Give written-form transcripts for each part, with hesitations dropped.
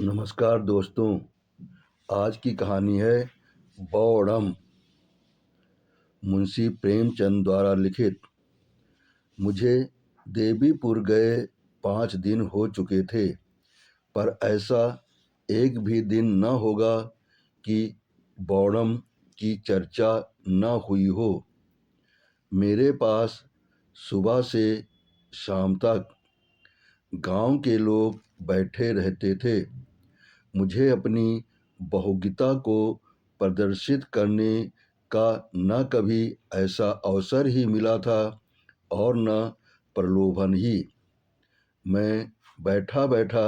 नमस्कार दोस्तों। आज की कहानी है बौड़म, मुंशी प्रेमचंद द्वारा लिखित। मुझे देवीपुर गए 5 दिन हो चुके थे, पर ऐसा एक भी दिन न होगा कि बौड़म की चर्चा न हुई हो। मेरे पास सुबह से शाम तक गांव के लोग बैठे रहते थे। मुझे अपनी बहुज्ञता को प्रदर्शित करने का न कभी ऐसा अवसर ही मिला था और न प्रलोभन ही। मैं बैठा बैठा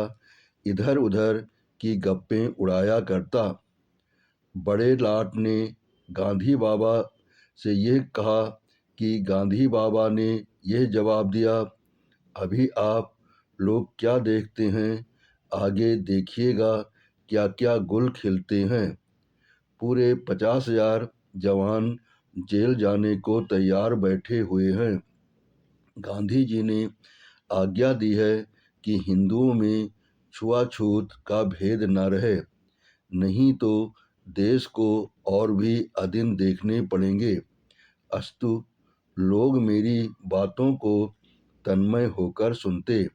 इधर उधर की गप्पें उड़ाया करता। बड़े लाट ने गांधी बाबा से यह कहा कि गांधी बाबा ने यह जवाब दिया, अभी आप लोग क्या देखते हैं, आगे देखिएगा क्या क्या गुल खिलते हैं। पूरे 50,000 जवान जेल जाने को तैयार बैठे हुए हैं। गांधी जी ने आज्ञा दी है कि हिंदुओं में छुआछूत का भेद न रहे, नहीं तो देश को और भी अधीन देखने पड़ेंगे। अस्तु लोग मेरी बातों को तन्मय होकर सुनते।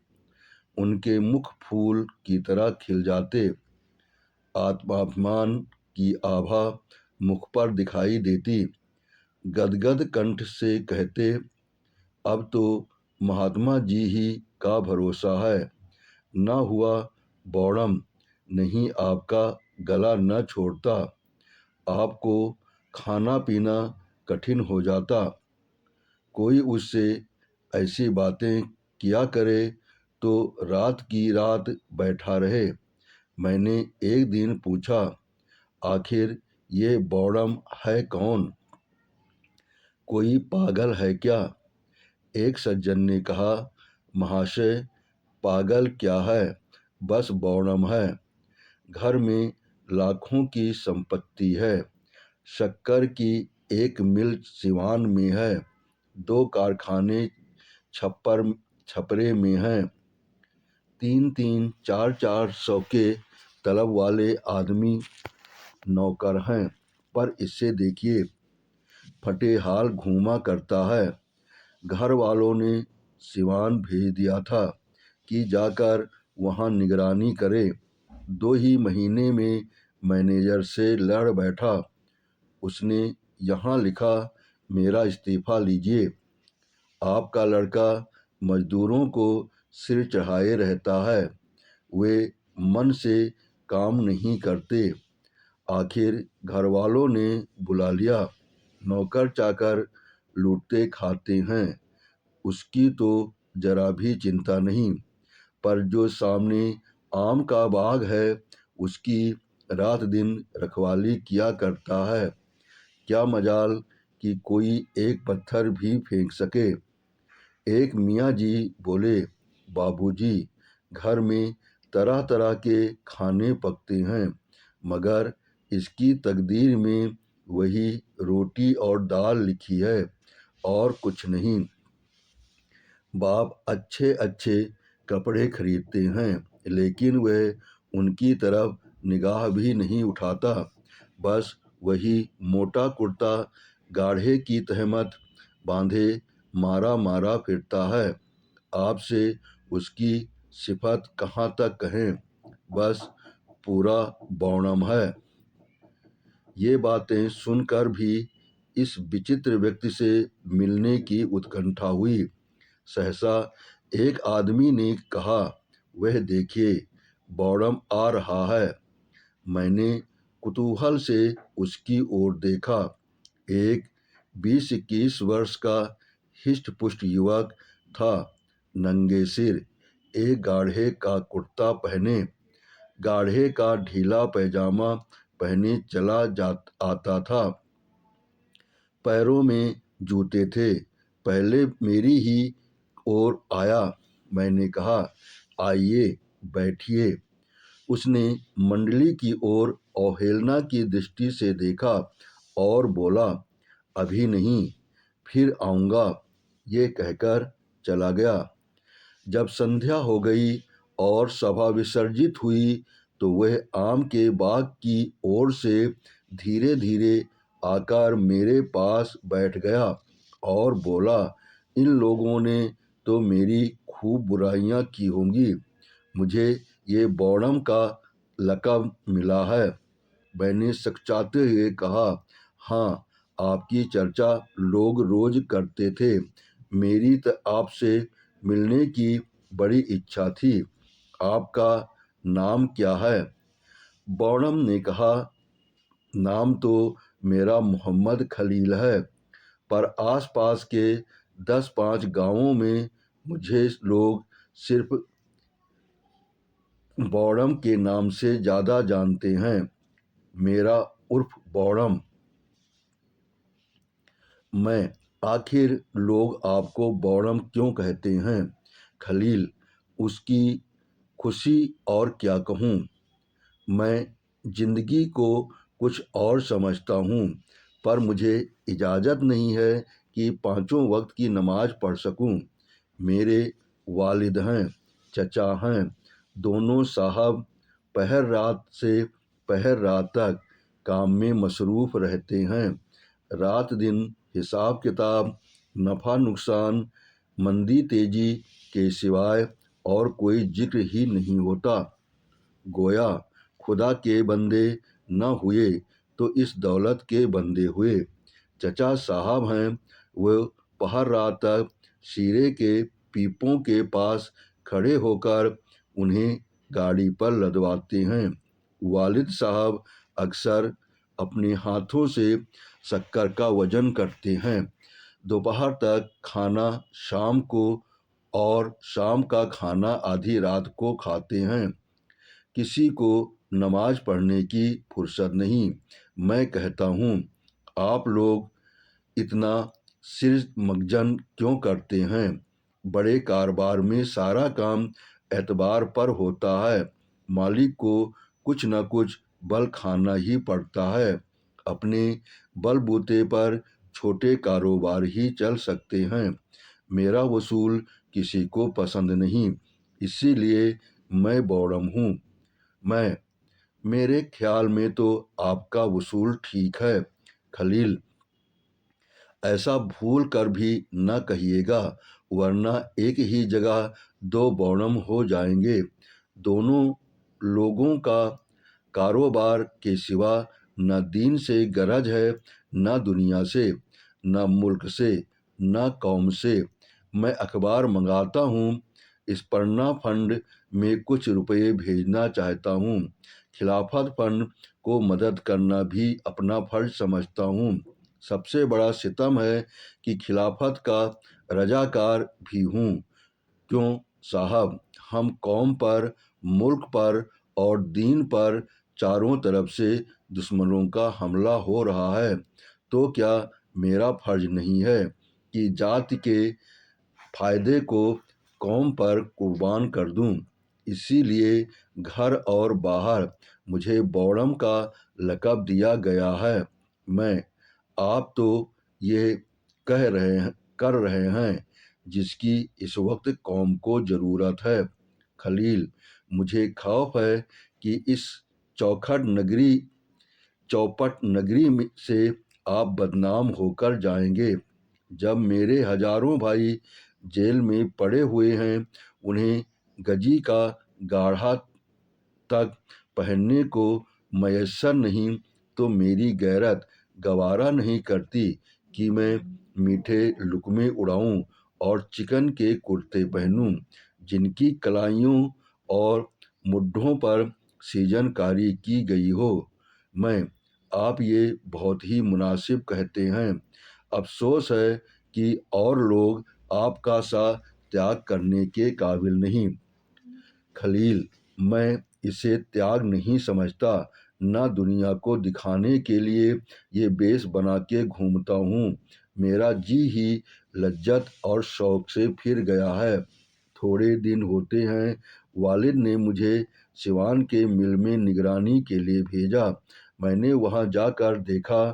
उनके मुख फूल की तरह खिल जाते। आत्माभिमान की आभा मुख पर दिखाई देती। गदगद कंठ से कहते, अब तो महात्मा जी ही का भरोसा है। न हुआ बौड़म, नहीं आपका गला न छोड़ता, आपको खाना पीना कठिन हो जाता। कोई उससे ऐसी बातें किया करे तो रात की रात बैठा रहे। मैंने एक दिन पूछा, आखिर ये बौड़म है कौन? कोई पागल है क्या? एक सज्जन ने कहा, महाशय पागल क्या है, बस बौड़म है। घर में लाखों की संपत्ति है। शक्कर की एक मिल सिवान में है। 2 कारखाने छपरे में हैं। 3-3, 4-4 सौ के तलब वाले आदमी नौकर हैं। पर इससे देखिए फटे हाल घूमा करता है। घर वालों ने सिवान भेज दिया था कि जाकर वहाँ निगरानी करे। 2 ही महीने में मैनेजर से लड़ बैठा। उसने यहाँ लिखा, मेरा इस्तीफा लीजिए। आपका लड़का मजदूरों को सिर चढ़ाए रहता है, वे मन से काम नहीं करते। आखिर घर वालों ने बुला लिया। नौकर चाकर लूटते खाते हैं, उसकी तो जरा भी चिंता नहीं, पर जो सामने आम का बाग है उसकी रात दिन रखवाली किया करता है। क्या मजाल कि कोई एक पत्थर भी फेंक सके। एक मियाँ जी बोले, बाबूजी घर में तरह तरह के खाने पकते हैं, मगर इसकी तकदीर में वही रोटी और दाल लिखी है और कुछ नहीं। बाप अच्छे अच्छे कपड़े खरीदते हैं, लेकिन वह उनकी तरफ निगाह भी नहीं उठाता। बस वही मोटा कुर्ता गाढ़े की तहमत बांधे मारा मारा फिरता है। आपसे उसकी सिफत कहाँ तक कहें, बस पूरा बौड़म है। ये बातें सुनकर भी इस विचित्र व्यक्ति से मिलने की उत्कंठा हुई। सहसा एक आदमी ने कहा, वह देखिए बौड़म आ रहा है। मैंने कुतूहल से उसकी ओर देखा। एक 20-21 वर्ष का हिष्ट पुष्ट युवक था। नंगे सिर, एक गाढ़े का कुर्ता पहने, गाढ़े का ढीला पैजामा पहने चला आता था। पैरों में जूते थे। पहले मेरी ही ओर आया। मैंने कहा, आइए बैठिए। उसने मंडली की ओर अवहेलना की दृष्टि से देखा और बोला, अभी नहीं, फिर आऊँगा, ये कहकर चला गया। जब संध्या हो गई और सभा विसर्जित हुई तो वह आम के बाग की ओर से धीरे धीरे आकर मेरे पास बैठ गया और बोला, इन लोगों ने तो मेरी खूब बुराइयां की होंगी, मुझे ये बौड़म का लक़ब मिला है। मैंने सकचाते हुए कहा, हाँ, आपकी चर्चा लोग रोज करते थे। मेरी तो आपसे मिलने की बड़ी इच्छा थी। आपका नाम क्या है? बौड़म ने कहा, नाम तो मेरा मोहम्मद खलील है, पर आसपास के 10-5 गांवों में मुझे लोग सिर्फ बौड़म के नाम से ज़्यादा जानते हैं। मेरा उर्फ बौड़म। मैं, आखिर लोग आपको बौड़म क्यों कहते हैं? खलील, उसकी खुशी और क्या कहूँ। मैं जिंदगी को कुछ और समझता हूँ, पर मुझे इजाज़त नहीं है कि 5 वक्त की नमाज पढ़ सकूँ। मेरे वालिद हैं, चचा हैं, दोनों साहब पहर रात से पहर रात तक काम में मसरूफ़ रहते हैं। रात दिन हिसाब किताब, नफ़ा नुकसान, मंदी तेजी के सिवाय और कोई जिक्र ही नहीं होता। गोया खुदा के बंदे न हुए तो इस दौलत के बंदे हुए। चचा साहब हैं, वो पहर रात तक शीरे के पीपों के पास खड़े होकर उन्हें गाड़ी पर लदवाते हैं। वालिद साहब अक्सर अपने हाथों से शक्कर का वजन करते हैं। दोपहर तक खाना शाम को और शाम का खाना आधी रात को खाते हैं। किसी को नमाज पढ़ने की फुर्सत नहीं। मैं कहता हूँ, आप लोग इतना सिर मगजन क्यों करते हैं? बड़े कारोबार में सारा काम एतबार पर होता है। मालिक को कुछ न कुछ बल खाना ही पड़ता है। अपने बलबूते पर छोटे कारोबार ही चल सकते हैं। मेरा वसूल किसी को पसंद नहीं, इसीलिए मैं बौड़म हूँ। मैं, मेरे ख्याल में तो आपका वसूल ठीक है। खलील, ऐसा भूल कर भी न कहिएगा, वरना एक ही जगह 2 बौड़म हो जाएंगे। दोनों लोगों का कारोबार के सिवा न दीन से गरज है, न दुनिया से, न मुल्क से, न कौम से। मैं अखबार मंगाता हूँ, स्पर्णा फंड में कुछ रुपए भेजना चाहता हूँ। खिलाफत फंड को मदद करना भी अपना फर्ज समझता हूँ। सबसे बड़ा सितम है कि खिलाफत का रजाकार भी हूँ। क्यों साहब, हम कौम पर, मुल्क पर और दीन पर चारों तरफ से दुश्मनों का हमला हो रहा है, तो क्या मेरा फर्ज नहीं है कि जाति के फायदे को कौम पर कुर्बान कर दूं? इसीलिए घर और बाहर मुझे बौड़म का लक़ब दिया गया है। मैं, आप तो ये कर रहे हैं जिसकी इस वक्त कौम को ज़रूरत है। खलील, मुझे खौफ है कि इस चौखट नगरी चौपट नगरी से आप बदनाम होकर जाएंगे। जब मेरे हजारों भाई जेल में पड़े हुए हैं, उन्हें गजी का गाढ़ा तक पहनने को मयस्सर नहीं, तो मेरी गैरत गवारा नहीं करती कि मैं मीठे लुकमे उड़ाऊं और चिकन के कुर्ते पहनूं, जिनकी कलाइयों और मुड्ढों पर सीजनकारी की गई हो। मैं, आप ये बहुत ही मुनासिब कहते हैं। अफसोस है कि और लोग आपका सा त्याग करने के काबिल नहीं। खलील, मैं इसे त्याग नहीं समझता। ना दुनिया को दिखाने के लिए ये बेस बना के घूमता हूँ। मेरा जी ही लज्जत और शौक से फिर गया है। थोड़े दिन होते हैं वालिद ने मुझे सिवान के मिल में निगरानी के लिए भेजा। मैंने वहाँ जाकर देखा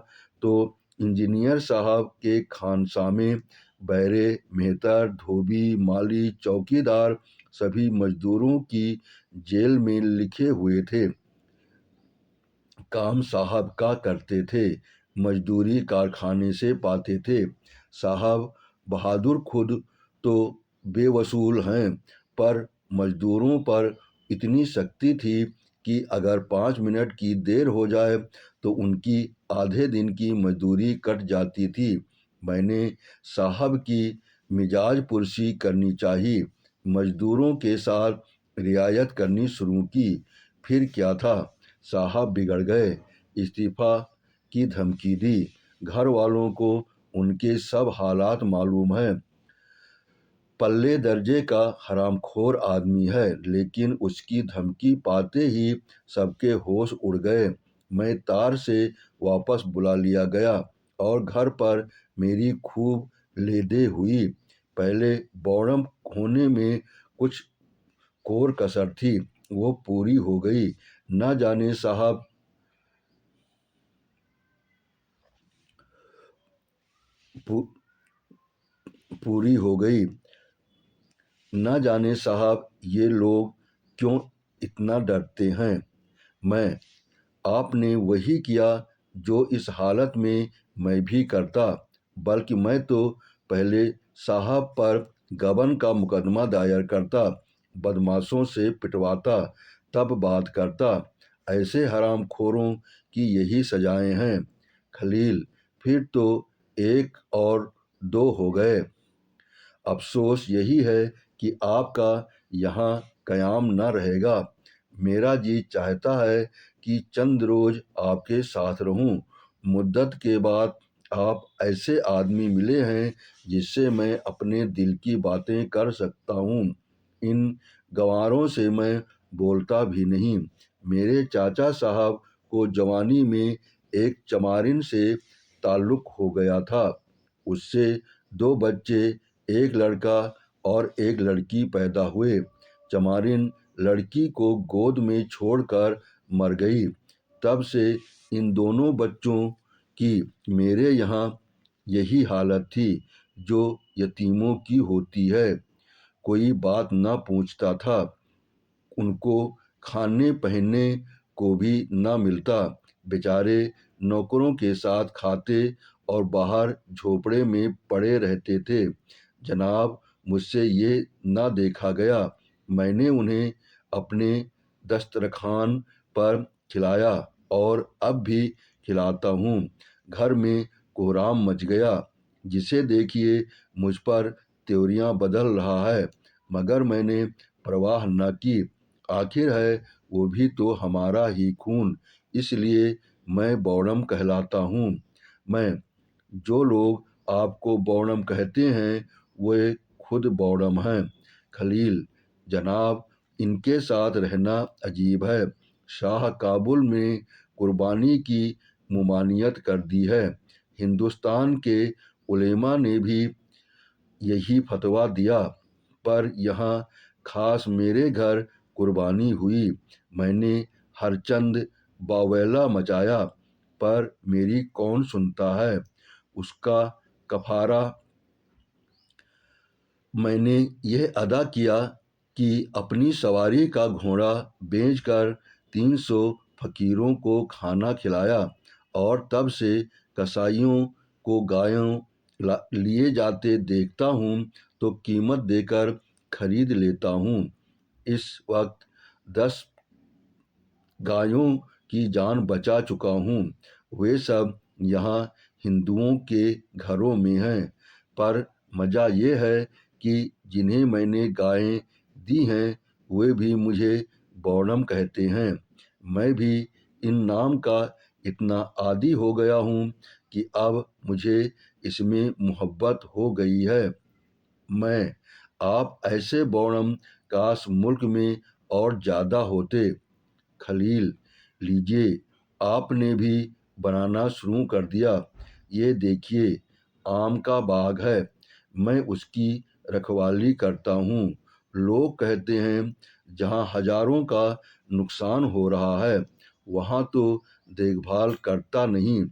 तो इंजीनियर साहब के खानसामे बैरे, मेहतर, धोबी, माली, चौकीदार सभी मजदूरों की जेल में लिखे हुए थे। काम साहब का करते थे, मजदूरी कारखाने से पाते थे। साहब बहादुर खुद तो बेवसूल हैं, पर मजदूरों पर इतनी सख्ती थी कि अगर 5 मिनट की देर हो जाए तो उनकी आधे दिन की मजदूरी कट जाती थी। मैंने साहब की मिजाज पुरसी करनी चाहिए, मजदूरों के साथ रियायत करनी शुरू की। फिर क्या था, साहब बिगड़ गए, इस्तीफा की धमकी दी। घर वालों को उनके सब हालात मालूम हैं। पल्ले दर्जे का हरामखोर आदमी है, लेकिन उसकी धमकी पाते ही सबके होश उड़ गए। मैं तार से वापस बुला लिया गया और घर पर मेरी खूब लेदे हुई। पहले बौड़म होने में कुछ कोर कसर थी, वो पूरी हो गई। न जाने साहब पू, पूरी हो गई। न जाने साहब ये लोग क्यों इतना डरते हैं। मैं आपने वही किया जो इस हालत में मैं भी करता, बल्कि मैं तो पहले साहब पर गबन का मुकदमा दायर करता, बदमाशों से पिटवाता, तब बात करता। ऐसे हरामखोरों की यही सजाएं हैं खलील। फिर तो एक और दो हो गए। अफसोस यही है कि आपका यहाँ क़याम न रहेगा। मेरा जी चाहता है कि चंद रोज आपके साथ रहूं। मुद्दत के बाद आप ऐसे आदमी मिले हैं जिससे मैं अपने दिल की बातें कर सकता हूँ। इन गंवारों से मैं बोलता भी नहीं। मेरे चाचा साहब को जवानी में एक चमारिन से ताल्लुक हो गया था। उससे 2 बच्चे, एक लड़का और एक लड़की पैदा हुए। चमारिन लड़की को गोद में छोड़कर मर गई। तब से इन दोनों बच्चों की मेरे यहाँ यही हालत थी जो यतीमों की होती है। कोई बात न पूछता था, उनको खाने पहनने को भी न मिलता। बेचारे नौकरों के साथ खाते और बाहर झोपड़े में पड़े रहते थे। जनाब, मुझसे ये न देखा गया। मैंने उन्हें अपने दस्तरखान पर खिलाया और अब भी खिलाता हूँ। घर में कोहराम मच गया। जिसे देखिए मुझ पर त्योरियां बदल रहा है, मगर मैंने परवाह न की। आखिर है वो भी तो हमारा ही खून, इसलिए मैं बौड़म कहलाता हूँ। मैं जो लोग आपको बौड़म कहते हैं वे खुद बौड़म हैं खलील। जनाब, इनके साथ रहना अजीब है। शाह काबुल में कुर्बानी की मुमानियत कर दी है। हिंदुस्तान के उलेमा ने भी यही फतवा दिया, पर यहाँ खास मेरे घर कुर्बानी हुई। मैंने हर चंद बावैला मचाया, पर मेरी कौन सुनता है। उसका कफारा मैंने यह अदा किया कि अपनी सवारी का घोड़ा बेचकर 300 फकीरों को खाना खिलाया, और तब से कसाईयों को गायों लिए जाते देखता हूँ तो कीमत देकर खरीद लेता हूँ। इस वक्त 10 गायों की जान बचा चुका हूँ। वे सब यहाँ हिंदुओं के घरों में हैं, पर मज़ा ये है कि जिन्हें मैंने गायें दी हैं वे भी मुझे बौड़म कहते हैं। मैं भी इन नाम का इतना आदी हो गया हूँ कि अब मुझे इसमें मोहब्बत हो गई है। मैं आप ऐसे बौड़म काश मुल्क में और ज़्यादा होते। खलील, लीजिए, आपने भी बनाना शुरू कर दिया। ये देखिए, आम का बाग है, मैं उसकी रखवाली करता हूँ। लोग कहते हैं जहाँ हजारों का नुकसान हो रहा है वहाँ तो देखभाल करता नहीं।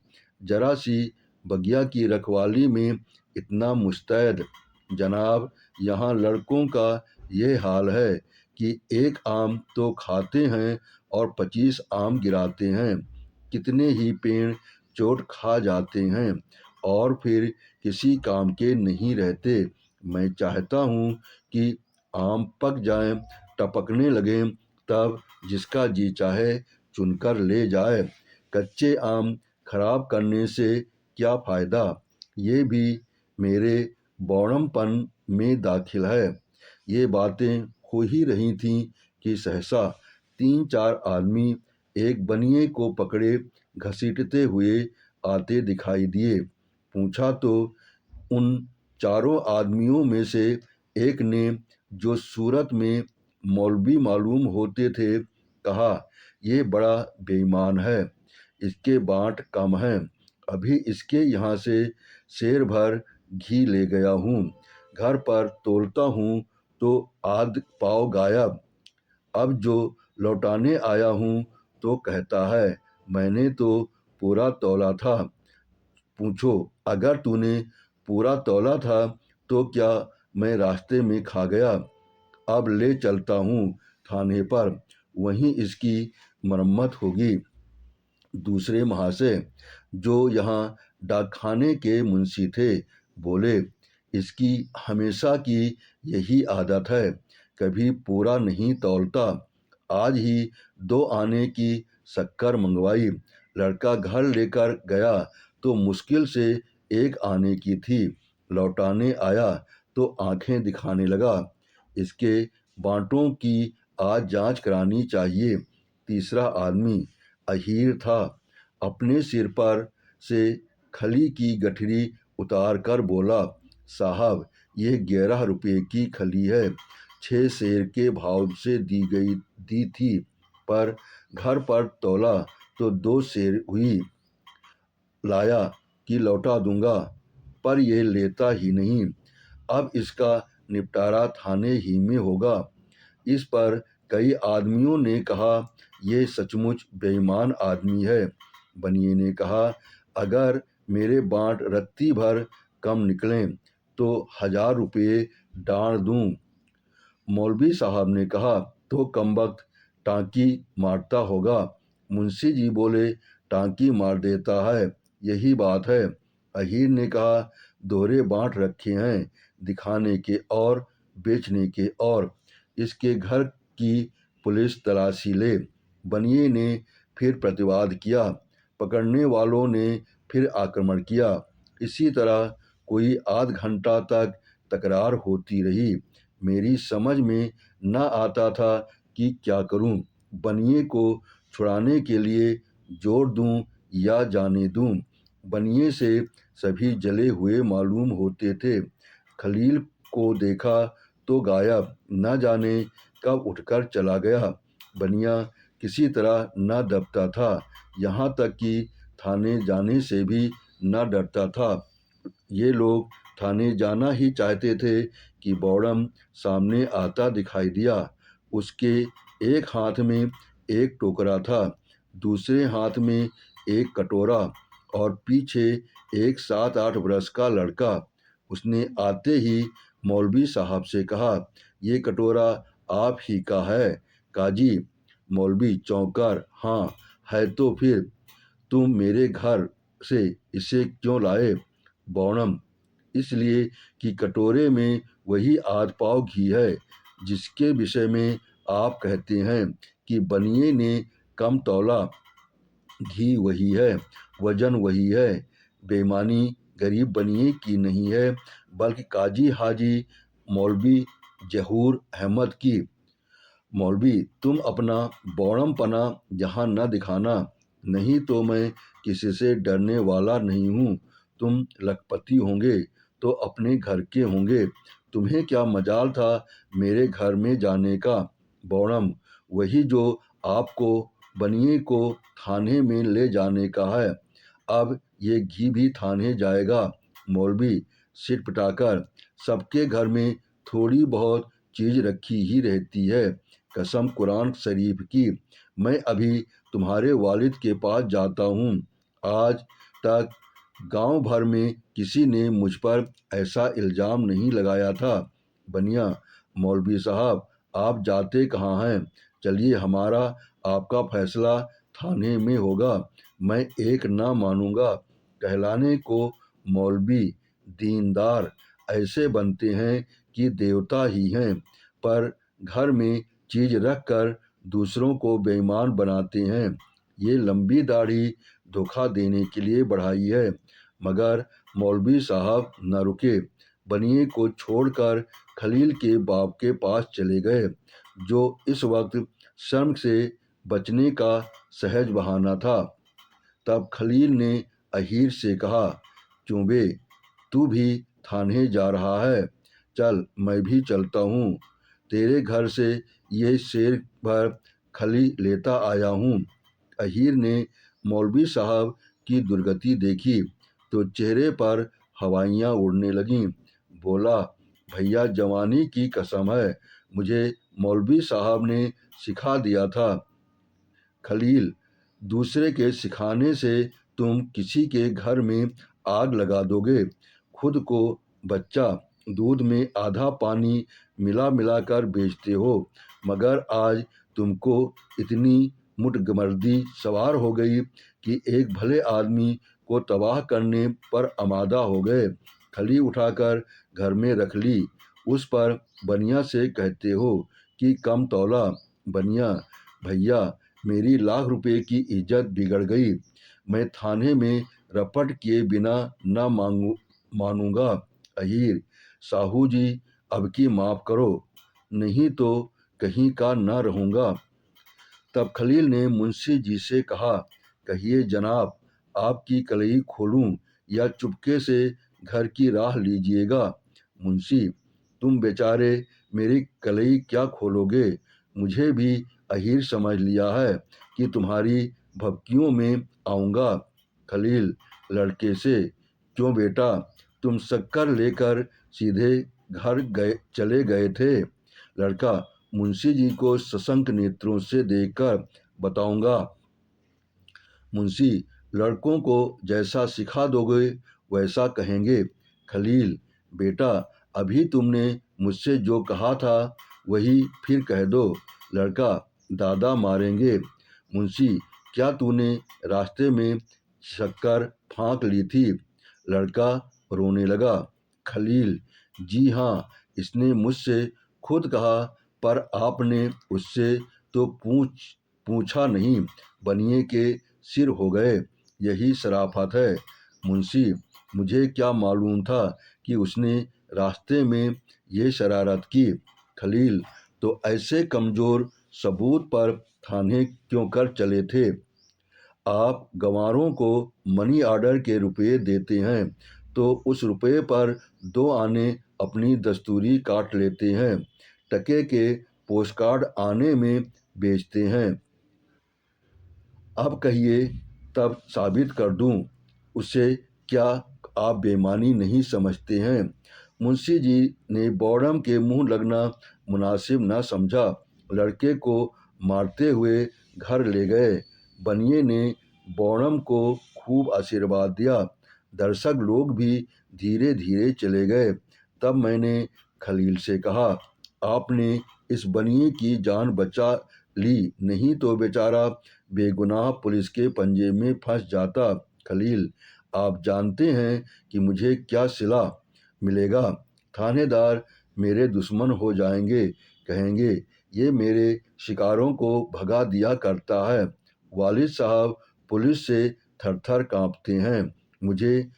जरा सी बगिया की रखवाली में इतना मुस्तैद। जनाब, यहाँ लड़कों का ये हाल है कि एक आम तो खाते हैं और 25 आम गिराते हैं। कितने ही पेड़ चोट खा जाते हैं और फिर किसी काम के नहीं रहते। मैं चाहता हूँ कि आम पक जाएं, टपकने लगें, तब जिसका जी चाहे चुनकर ले जाए। कच्चे आम खराब करने से क्या फ़ायदा? ये भी मेरे बौड़मपन में दाखिल है। ये बातें हो ही रही थीं कि सहसा 3-4 आदमी एक बनिए को पकड़े घसीटते हुए आते दिखाई दिए। पूछा तो उन चारों आदमियों में से एक ने, जो सूरत में मौलवी मालूम होते थे, कहा, ये बड़ा बेईमान है, इसके बाँट कम हैं। अभी इसके यहाँ से सेर भर घी ले गया हूँ, घर पर तोलता हूँ तो आध पाव गायब। अब जो लौटाने आया हूँ तो कहता है, मैंने तो पूरा तौला था। पूछो, अगर तूने पूरा तौला था तो क्या मैं रास्ते में खा गया? अब ले चलता हूँ थाने पर, वहीं इसकी मरम्मत होगी। दूसरे महाशय, जो यहाँ डाकखाने के मुंशी थे, बोले, इसकी हमेशा की यही आदत है, कभी पूरा नहीं तौलता। आज ही 2 आने की शक्कर मंगवाई, लड़का घर लेकर गया तो मुश्किल से 1 आने की थी, लौटाने आया तो आंखें दिखाने लगा। इसके बाँटों की आज जांच करानी चाहिए। तीसरा आदमी अहीर था, अपने सिर पर से खली की गठरी उतार कर बोला, साहब, ये 11 रुपये की खली है, 6 सेर के भाव से दी थी, पर घर पर तौला तो 2 सेर हुई, लाया कि लौटा दूंगा, पर ये लेता ही नहीं। अब इसका निपटारा थाने ही में होगा। इस पर कई आदमियों ने कहा, ये सचमुच बेईमान आदमी है। बनिए ने कहा, अगर मेरे बाँट रत्ती भर कम निकलें तो 1000 रुपये डाँड़ दूँ। मौलवी साहब ने कहा, तो कमबख्त टाँकी मारता होगा। मुंशी जी बोले, टाँकी मार देता है, यही बात है। अहीर ने कहा, दोहरे बाँट रखे हैं, दिखाने के और बेचने के और। इसके घर की पुलिस तलाशी ले। बनिए ने फिर प्रतिवाद किया, पकड़ने वालों ने फिर आक्रमण किया। इसी तरह कोई आध घंटा तक तकरार होती रही। मेरी समझ में न आता था कि क्या करूं, बनिए को छुड़ाने के लिए जोर दूं या जाने दूं। बनिए से सभी जले हुए मालूम होते थे। खलील को देखा तो गायब, न जाने कब उठकर चला गया। बनिया किसी तरह न दबता था, यहाँ तक कि थाने जाने से भी न डरता था। ये लोग थाने जाना ही चाहते थे कि बौड़म सामने आता दिखाई दिया। उसके एक हाथ में एक टोकरा था, दूसरे हाथ में एक कटोरा और पीछे एक 7-8 बरस का लड़का। उसने आते ही मौलवी साहब से कहा, ये कटोरा आप ही का है काजी? मौलवी चौंकर, हाँ है तो फिर तुम मेरे घर से इसे क्यों लाए? बौड़म, इसलिए कि कटोरे में वही आध पाव घी है जिसके विषय में आप कहते हैं कि बनिए ने कम तौला। घी वही है, वजन वही है। बेईमानी गरीब बनिए की नहीं है, बल्कि काजी हाजी मौलवी जहूर अहमद की। मौलवी, तुम अपना बौड़मपना यहाँ न दिखाना, नहीं तो मैं किसी से डरने वाला नहीं हूँ। तुम लखपति होंगे तो अपने घर के होंगे, तुम्हें क्या मजाल था मेरे घर में जाने का? बौड़म, वही जो आपको बनिए को थाने में ले जाने का है। अब ये घी भी थाने जाएगा। मौलवी सिर पिटाकर, सबके घर में थोड़ी बहुत चीज़ रखी ही रहती है, कसम कुरान शरीफ की। मैं अभी तुम्हारे वालिद के पास जाता हूँ। आज तक गांव भर में किसी ने मुझ पर ऐसा इल्ज़ाम नहीं लगाया था। बनिया, मौलवी साहब, आप जाते कहाँ हैं? चलिए, हमारा आपका फैसला थाने में होगा। मैं एक ना मानूंगा। कहलाने को मौलवी दीनदार ऐसे बनते हैं कि देवता ही हैं, पर घर में चीज रख कर दूसरों को बेईमान बनाते हैं। ये लंबी दाढ़ी धोखा देने के लिए बढ़ाई है। मगर मौलवी साहब न रुके। बनिए को छोड़कर खलील के बाप के पास चले गए, जो इस वक्त शर्म से बचने का सहज बहाना था। तब खलील ने अहीर से कहा, चूबे तू भी थाने जा रहा है, चल मैं भी चलता हूँ। तेरे घर से ये शेर भर खली लेता आया हूँ। अहीर ने मौलवी साहब की दुर्गति देखी तो चेहरे पर हवाइयाँ उड़ने लगीं। बोला, भैया जवानी की कसम है, मुझे मौलवी साहब ने सिखा दिया था। खलील, दूसरे के सिखाने से तुम किसी के घर में आग लगा दोगे। खुद को बच्चा दूध में आधा पानी मिला मिला कर बेचते हो, मगर आज तुमको इतनी मुटमर्दी सवार हो गई कि एक भले आदमी को तबाह करने पर आमादा हो गए। खली उठाकर घर में रख ली। उस पर बनिया से कहते हो कि कम तौला। बनिया, भैया मेरी लाख रुपए की इज्जत बिगड़ गई। मैं थाने में रपट किए बिना न मानूंगा। अहीर, साहू जी अब की माफ करो, नहीं तो कहीं का न रहूंगा। तब खलील ने मुंशी जी से कहा, कहिए जनाब, आपकी कलई खोलूं या चुपके से घर की राह लीजिएगा। मुंशी, तुम बेचारे मेरी कलई क्या खोलोगे? मुझे भी अहीर समझ लिया है कि तुम्हारी भक्तियों में आऊँगा। खलील लड़के से, क्यों बेटा, तुम शक्कर लेकर सीधे घर चले गए थे? लड़का, मुंशी जी को सशंक नेत्रों से देखकर बताऊंगा। मुंशी, लड़कों को जैसा सिखा दोगे वैसा कहेंगे। खलील, बेटा अभी तुमने मुझसे जो कहा था वही फिर कह दो। लड़का, दादा मारेंगे। मुंशी, क्या तूने रास्ते में शक्कर फाँक ली थी? लड़का रोने लगा। खलील, जी हाँ, इसने मुझसे खुद कहा, पर आपने उससे तो पूछा नहीं। बनिए के सिर हो गए, यही शराफत है। मुंशी, मुझे क्या मालूम था कि उसने रास्ते में ये शरारत की। खलील, तो ऐसे कमज़ोर सबूत पर थाने क्यों कर चले थे? आप गंवारों को मनी ऑर्डर के रुपये देते हैं तो उस रुपये पर 2 आने अपनी दस्तूरी काट लेते हैं, टके के पोस्टकार्ड आने में बेचते हैं। अब कहिए, तब साबित कर दूं उसे, क्या आप बेईमानी नहीं समझते हैं? मुंशी जी ने बौड़म के मुंह लगना मुनासिब न समझा। लड़के को मारते हुए घर ले गए। बनिए ने बौड़म को खूब आशीर्वाद दिया। दर्शक लोग भी धीरे धीरे चले गए। तब मैंने खलील से कहा, आपने इस बनिए की जान बचा ली, नहीं तो बेचारा बेगुनाह पुलिस के पंजे में फंस जाता। खलील, आप जानते हैं कि मुझे क्या सिला मिलेगा? थानेदार मेरे दुश्मन हो जाएंगे, कहेंगे ये मेरे शिकारों को भगा दिया करता है। वालिद साहब पुलिस से थर-थर कांपते हैं, मुझे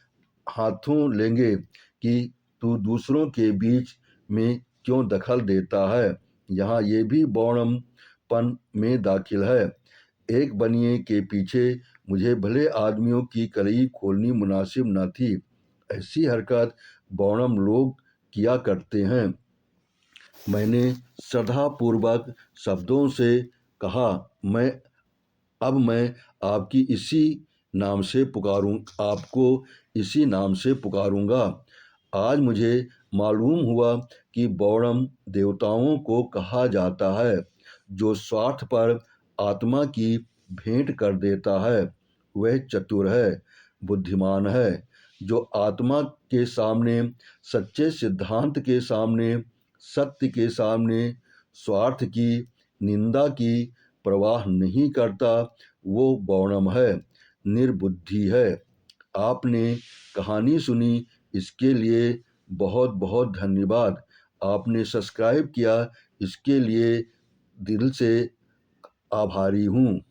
हाथों लेंगे कि तू दूसरों के बीच में क्यों दखल देता है। यहाँ ये भी बौड़मपन में दाखिल है। एक बनिए के पीछे मुझे भले आदमियों की कलई खोलनी मुनासिब न थी। ऐसी हरकत बौड़म लोग किया करते हैं। मैंने श्रद्धापूर्वक शब्दों से कहा, अब मैं आपको इसी नाम से पुकारूंगा। आज मुझे मालूम हुआ कि बौड़म देवताओं को कहा जाता है, जो स्वार्थ पर आत्मा की भेंट कर देता है। वह चतुर है, बुद्धिमान है, जो आत्मा के सामने, सच्चे सिद्धांत के सामने, सत्य के सामने स्वार्थ की, निंदा की परवाह नहीं करता। वो बौड़म है, निर्बुद्धि है। आपने कहानी सुनी, इसके लिए बहुत बहुत धन्यवाद। आपने सब्सक्राइब किया, इसके लिए दिल से आभारी हूँ।